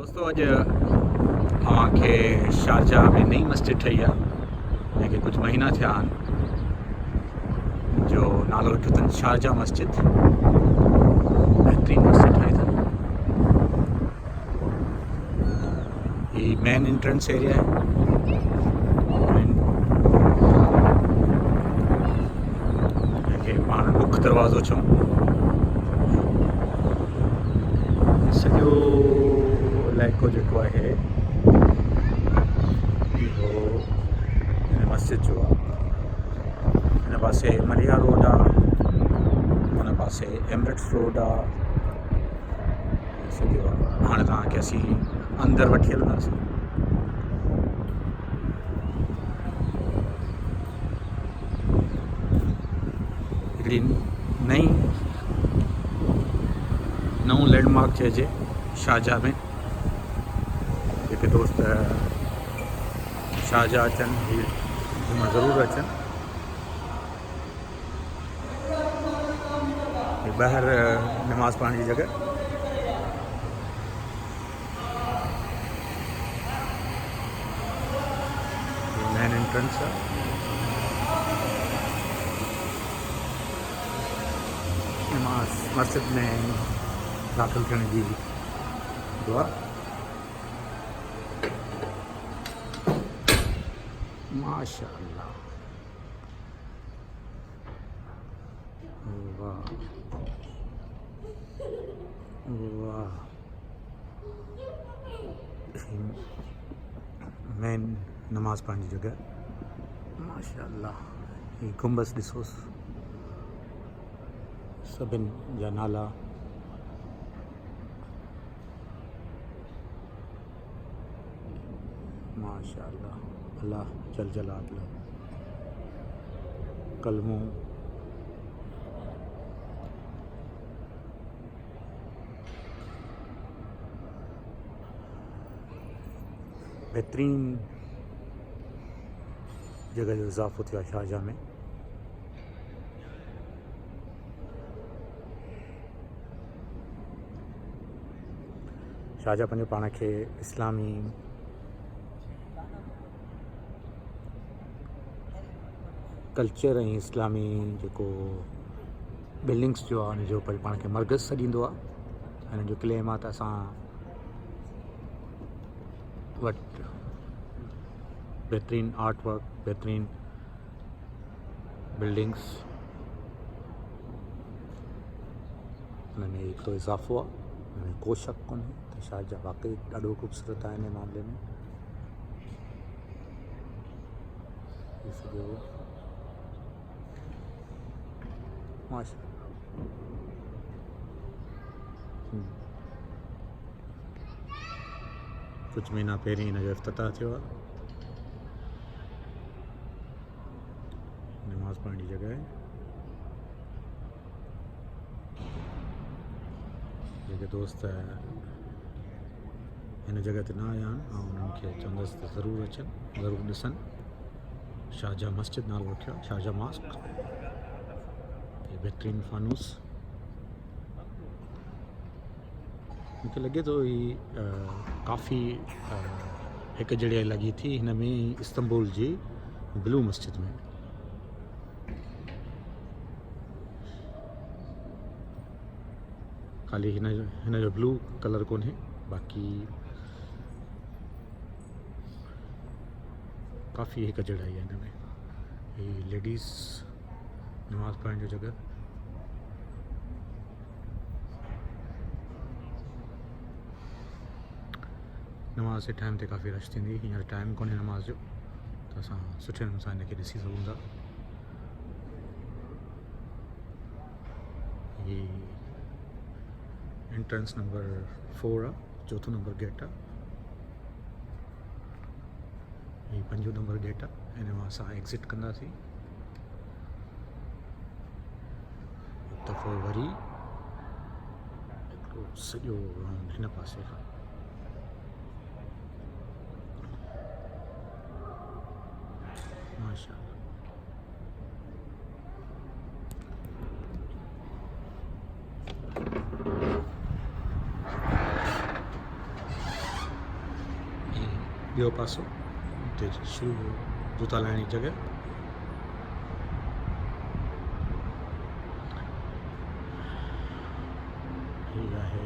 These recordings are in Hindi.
दोस्तों अज अव्हांखे शारजा में नई मस्जिद ठही आहे जंहिंखे कुछ महीना थिया आहिनि जो नालो रखियो अथनि शारजा मस्जिद। बहितरीन मस्जिद ठाही अथनि। ही मेन एंट्रेंस एरिया है। जंहिंखे पाण मुख्य दरवाज़ो चऊं। सॼो इलाइक़ो जेको आहे इहो हिन मस्जिद जो आहे। हिन पासे मलिया रोड आहे, हुन पासे एमरेट्स रोड आहे, सॼो आहे। हाणे तव्हांखे असीं अंदरि वठी हलंदासीं। हिकिड़ी नओं लैंडमार्क चइजे शारजा में। जेके दोस्त शारजा अचनि घुमण ज़रूरु अचनि। ॿाहिरि नमाज़ पढ़ण जी जॻह। मेन एंट्रेंस आहे। नमाज़ मस्जिद में दाख़िल थियण जी दुआ। माशाअल्लाह, वाह वाह। मेन नमाज पढ़ण जी जगह माशाअल्लाह। ही गुंबस ॾिसोसि, सभिनि जा नाला। माशाअल्लाह, अल्लाह जल जलालह। कलमो बेहतरीन जगह जो इज़ाफ़ो थियो आहे शारजा में। शारजा पंहिंजे पाण खे इस्लामी कल्चर ऐं इस्लामी जेको बिल्डिंग्स जो आहे हुनजो पाण खे मर्कज़ सॾींदो आहे। हिन जो क्लेम आहे त असां वटि बहितरीन आर्ट वर्क, बहितरीन बिल्डिंग्स, हुन में हिकिड़ो इज़ाफ़ो आहे। हुन में को शक कोन्हे त शारजा वाक़ई ॾाढो ख़ूबसूरत आहे हिन मामले में। माशा कुछ महीना पहिरीं हिन जो इफ़्तिताह थियो आहे। नमाज़ पढ़ण जी जॻह आहे। जेके दोस्त हिन जॻह ते न आया आहिनि ऐं उन्हनि खे चवंदुसि त ज़रूरु अचनि, ज़रूरु ॾिसनि। शारजा मस्जिद नालो रखियो आहे, शारजा मॉस्क। बहितरीन फानूस। मूंखे लॻे थो ही काफ़ी हिकु जहिड़ी लॻी थी हिन में इस्तांबुल जी ब्लू मस्जिद में। ख़ाली हिन जो ब्लू कलर कोन्हे, बाक़ी काफ़ी हिकु जहिड़ाई आहे हिन में। ही लेडीज़ नमाज़ पढ़ण जो जगह। नमाज़ जे टाइम ते काफ़ी रश थींदी। हींअर टाइम कोन्हे नमाज़ जो, त असां सुठे नमूने सां हिनखे ॾिसी सघूं था। ही एंट्रेंस नंबर 4 आहे, चौथो नंबर गेट आहे। ही 5 नंबर गेट आहे। हिन मां असां एग्ज़िट कंदासीं। हिकु दफ़ो वरी हिकिड़ो सॼो राउंड हिन पासे खां। माशाअल्लाह। ॿियो पासो हिते शुरू जूता लाइण जी जॻह। हीअ आहे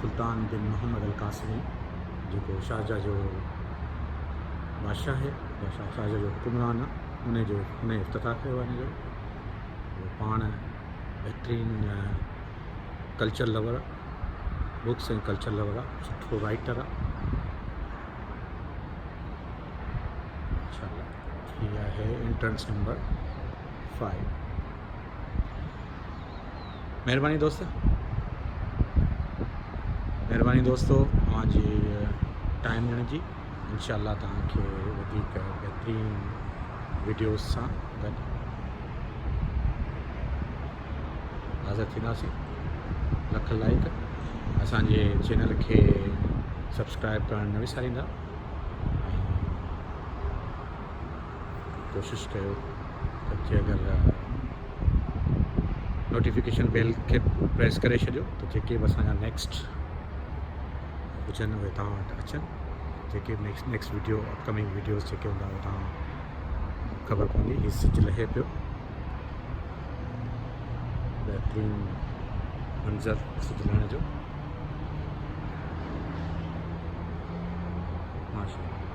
सुल्तान बिन मोहम्मद अल कासिमी जेको शारजा जो बादशाह है, शारजा जो हुक्मरान आहे, उन इफ़्तिताह कयो आहे। हिनजो पाण बहितरीन कल्चर लवर आहे, बुक्स ऐं कल्चर लवर आहे, सुठो राइटर आहे। हीअ आहे एंट्रेंस नंबर 5। महिरबानी दोस्तो तव्हांजी टाइम ॾियण जी। इंशाअल्लाह तव्हांखे वधीक बहितरीन वीडियोस सां गॾु हाज़िर थींदासीं। लख लाइक, असांजे चैनल खे सब्सक्राइब करणु न विसारींदा। कोशिशि कयो त अगरि नोटिफिकेशन बेल खे प्रेस करे छॾियो त जेके बि असांजा नेक्स्ट हुजनि उहे तव्हां वटि अचनि। जेके नेक्स्ट वीडियो अपकमिंग वीडियोस जेके हूंदा उहे तव्हां ख़बर पवंदी। हीउ सिज लहे पियो, बहितरीन मंज़र सिज लहण जो, माशाअल्लाह।